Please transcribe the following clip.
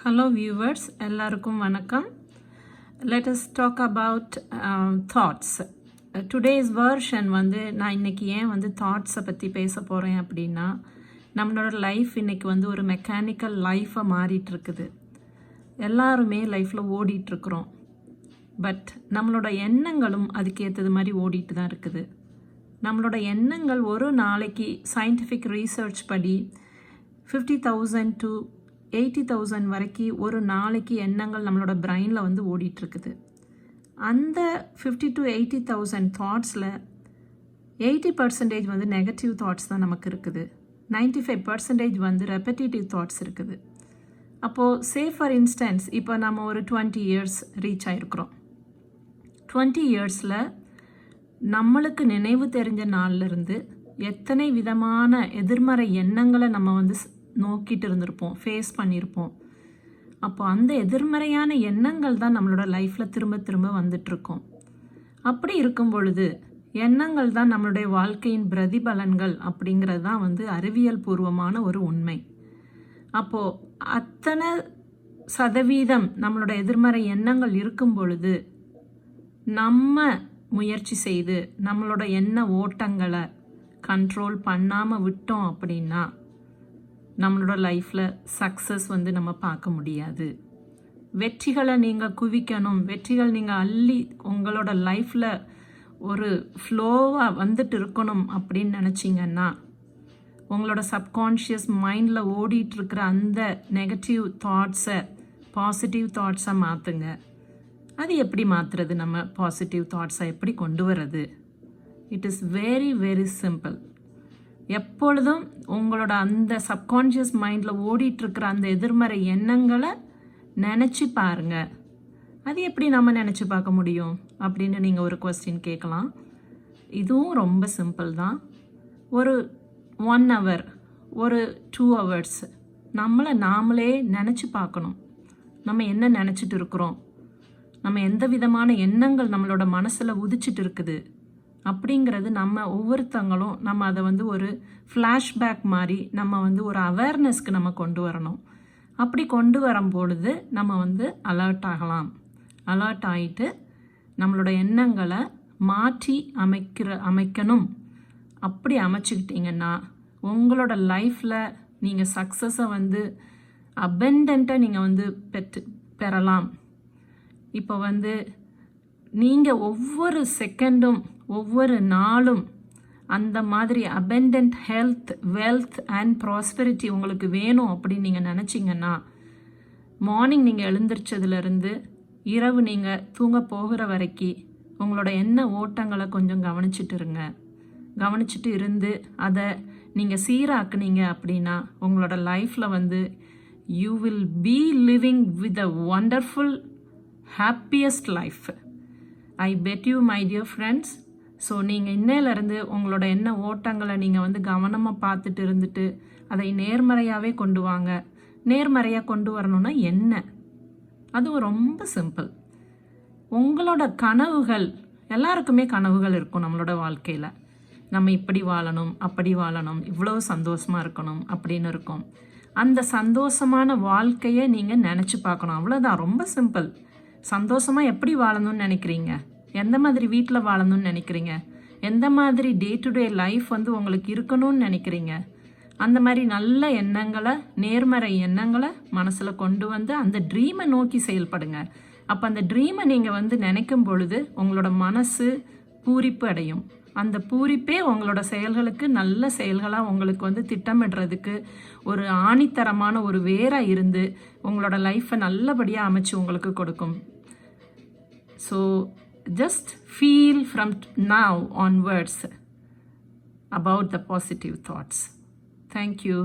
Hello viewers, எல்லாருக்கும் வணக்கம். Let us talk about thoughts. Today's version நான் இன்னைக்கு ஏன் தாட்ஸை பற்றி பேச போகிறேன் அப்படின்னா, நம்மளோட லைஃப் இன்னைக்கு ஒரு மெக்கானிக்கல் லைஃபாக மாறிட்டு இருக்குது. எல்லாருமே லைஃப்பில் ஓடிட்டுருக்குறோம். பட் நம்மளோட எண்ணங்களும் அதுக்கேற்றது மாதிரி ஓடிட்டு தான் இருக்குது. நம்மளோட எண்ணங்கள் ஒரு நாளைக்கு சயின்டிஃபிக் ரீசர்ச் படி 50,000 to 80,000 வரைக்கும் ஒரு நாளைக்கு எண்ணங்கள் நம்மளோட பிரெயினில் ஓடிட்டுருக்குது. அந்த 50 to 80,000 தாட்ஸில் 80% நெகட்டிவ் தாட்ஸ் தான் நமக்கு இருக்குது. 95% ரெப்படிட்டிவ் தாட்ஸ் இருக்குது. அப்போது சே ஃபார் இன்ஸ்டன்ஸ் இப்போ நம்ம ஒரு 20 years ரீச் ஆகிருக்கிறோம். 20 yearsல நம்மளுக்கு நினைவு தெரிஞ்ச நாள்லேருந்து எத்தனை விதமான எதிர்மறை எண்ணங்களை நம்ம நோக்கிட்டு இருந்திருப்போம், ஃபேஸ் பண்ணியிருப்போம். அப்போ அந்த எதிர்மறையான எண்ணங்கள் தான் நம்மளோட லைஃப்பில் திரும்ப திரும்ப வந்துட்டுருக்கோம். அப்படி இருக்கும் பொழுது எண்ணங்கள் தான் நம்மளுடைய வாழ்க்கையின் பிரதிபலன்கள் அப்படிங்கிறது தான் அறிவியல் பூர்வமான ஒரு உண்மை. அப்போது அத்தனை சதவீதம் நம்மளோட எதிர்மறை எண்ணங்கள் இருக்கும் பொழுது நம்ம முயற்சி செய்து நம்மளோட எண்ண ஓட்டங்களை கண்ட்ரோல் பண்ணாமல் விட்டோம் அப்படின்னா நம்மளோட லைஃப்பில் சக்ஸஸ் நம்ம பார்க்க முடியாது. வெற்றிகளை நீங்கள் குவிக்கணும், வெற்றிகள் நீங்கள் அள்ளி உங்களோட லைஃப்பில் ஒரு ஃப்ளோவாக வந்துட்டு இருக்கணும் அப்படின்னு நினச்சிங்கன்னா உங்களோட சப்கான்ஷியஸ் மைண்டில் ஓடிட்டுருக்கிற அந்த நெகட்டிவ் தாட்ஸை பாசிட்டிவ் தாட்ஸாக மாற்றுங்க. அது எப்படி மாற்றுறது? நம்ம பாசிட்டிவ் தாட்ஸை எப்படி கொண்டு வர்றது? It is very very simple. எப்பொழுதும் உங்களோட அந்த சப்கான்ஷியஸ் மைண்டில் ஓடிட்டுருக்கிற அந்த எதிர்மறை எண்ணங்களை நினச்சி பாருங்கள். அது எப்படி நம்ம நினச்சி பார்க்க முடியும் அப்படின்னு நீங்கள் ஒரு கொஸ்டின் கேட்கலாம். இதுவும் ரொம்ப சிம்பிள் தான். ஒரு 1 hour ஒரு 2 hours நம்மளை நாமளே நினச்சி பார்க்கணும். நம்ம என்ன நினச்சிட்டு இருக்கிறோம், நம்ம எந்த விதமான எண்ணங்கள் நம்மளோட மனசில் உதிச்சிட்டு இருக்குது அப்படிங்கிறது நம்ம ஒவ்வொருத்தங்களும் நம்ம அதை ஒரு ஃப்ளாஷ்பேக் மாதிரி நம்ம ஒரு அவேர்னஸ்க்கு நம்ம கொண்டு வரணும். அப்படி கொண்டு வரும்பொழுது நம்ம அலர்ட் ஆகலாம். அலர்ட் ஆகிட்டு நம்மளோட எண்ணங்களை மாற்றி அமைக்கணும். அப்படி அமைச்சுக்கிட்டிங்கன்னா உங்களோட லைஃப்பில் நீங்கள் சக்ஸஸை அபெண்டண்ட்டாக நீங்கள் பெறலாம். இப்போ நீங்கள் ஒவ்வொரு செகண்டும் ஒவ்வொரு நாளும் அந்த மாதிரி abundant health, wealth and prosperity உங்களுக்கு வேணும் அப்படின்னு நீங்கள் நினச்சிங்கன்னா மார்னிங் நீங்கள் எழுந்திரிச்சதுலேருந்து இரவு நீங்கள் தூங்க போகிற வரைக்கும் உங்களோட எண்ண ஓட்டங்களை கொஞ்சம் கவனிச்சிட்டு இருந்து அதை நீங்கள் சீராக்குனீங்க அப்படின்னா உங்களோட லைஃப்பில் you will be living with a wonderful happiest life. I bed you my dear friends. So நீங்கள் இன்னையிலேருந்து உங்களோட எண்ண ஓட்டங்களை நீங்கள் கவனமாக பார்த்துட்டு இருந்துட்டு அதை நேர்மறையாகவே கொண்டு வாங்க. நேர்மறையாக கொண்டு வரணும்னா என்ன? அதுவும் ரொம்ப சிம்பிள். உங்களோட கனவுகள், எல்லாருக்குமே கனவுகள் இருக்கும் நம்மளோட வாழ்க்கையில். நம்ம இப்படி வாழணும், அப்படி வாழணும், இவ்வளோ சந்தோஷமாக இருக்கணும் அப்படின்னு இருக்கும். அந்த சந்தோஷமான வாழ்க்கையை நீங்கள் நினச்சி பார்க்கணும். அவ்வளோதான், ரொம்ப சிம்பிள். சந்தோஷமாக எப்படி வாழணும்னு நினைக்கிறீங்க? எந்த மாதிரி வீட்டில் வாழணும்னு நினைக்கிறீங்க? எந்த மாதிரி டே டு டே லைஃப் உங்களுக்கு இருக்கணும்னு நினைக்கிறீங்க? அந்த மாதிரி நல்ல எண்ணங்களை, நேர்மறை எண்ணங்களை மனசில் கொண்டு அந்த ட்ரீமை நோக்கி செயல்படுங்க. அப்போ அந்த ட்ரீமை நீங்கள் நினைக்கும் பொழுது உங்களோட மனசு பூரிப்பு அடையும். அந்த பூரிப்பே உங்களோட செயல்களுக்கு நல்ல செயல்களாக உங்களுக்கு திட்டமிடுறதுக்கு ஒரு ஆணித்தரமான ஒரு வேராக இருந்து உங்களோட லைஃப்பை நல்லபடியாக அமைச்சு உங்களுக்கு கொடுக்கும். So just feel from now onwards about the positive thoughts. Thank you.